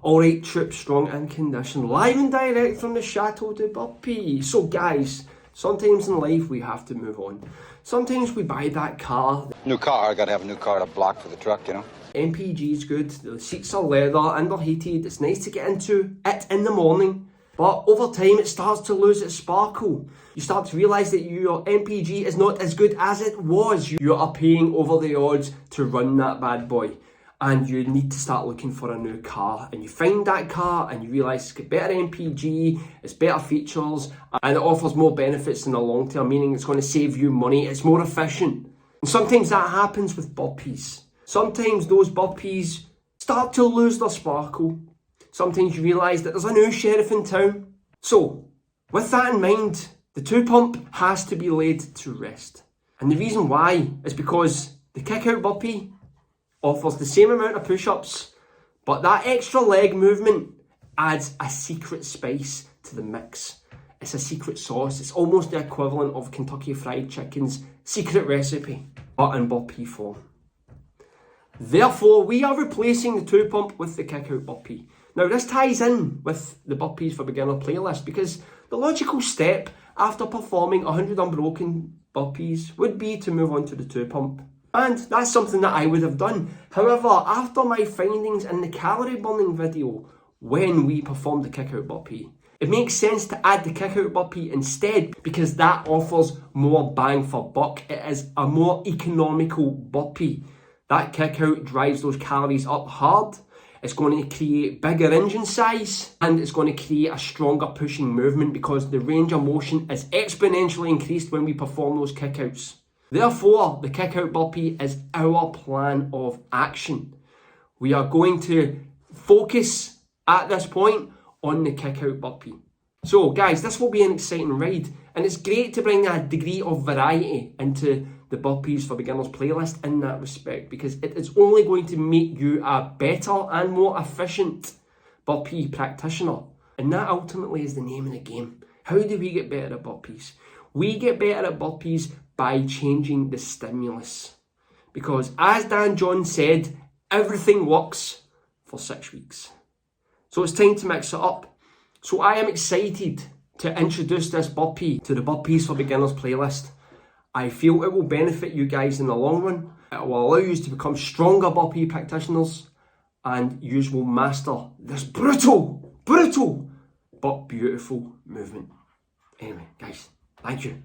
Alright troops, strong and conditioned, live and direct from the Chateau de Burpee. So guys, sometimes in life we have to move on. Sometimes we buy that car. New car, I gotta have a new car to block for the truck, you know. MPG is good, the seats are leather and they're heated, it's nice to get into it in the morning. But over time it starts to lose its sparkle. You start to realise that your MPG is not as good as it was. You are paying over the odds to run that bad boy. And you need to start looking for a new car. And you find that car and you realise it's got better MPG, it's better features, and it offers more benefits in the long term, meaning it's going to save you money, it's more efficient. And sometimes that happens with Burpees. Sometimes those Burpees start to lose their sparkle. Sometimes you realise that there's a new sheriff in town. So, with that in mind, the 2-pump has to be laid to rest. And the reason why is because the kick-out Burpee offers the same amount of push-ups, but that extra leg movement adds a secret spice to the mix. It's a secret sauce. It's almost the equivalent of Kentucky Fried Chicken's secret recipe, but in Burpee form. Therefore, we are replacing the 2-pump with the kick-out Burpee. Now, this ties in with the Burpees for Beginners playlist because the logical step after performing 100 unbroken burpees would be to move on to the 2-pump. And that's something that I would have done. However, after my findings in the calorie burning video when we performed the kick-out Burpee, it makes sense to add the kick-out Burpee instead because that offers more bang for buck. It is a more economical Burpee. That kick-out drives those calories up hard. It's going to create bigger engine size and it's going to create a stronger pushing movement because the range of motion is exponentially increased when we perform those kickouts. Therefore, the kick-out Burpee is our plan of action. We are going to focus at this point on the kick-out Burpee. So guys, this will be an exciting ride and it's great to bring a degree of variety into the Burpees for Beginners playlist in that respect because it is only going to make you a better and more efficient Burpee practitioner. And that ultimately is the name of the game. How do we get better at Burpees? We get better at Burpees by changing the stimulus. Because as Dan John said, everything works for 6 weeks. So it's time to mix it up. So I am excited to introduce this Burpee to the Burpees for Beginners playlist. I feel it will benefit you guys in the long run. It will allow you to become stronger Burpee practitioners and you will master this brutal, but beautiful movement. Anyway, guys, thank you.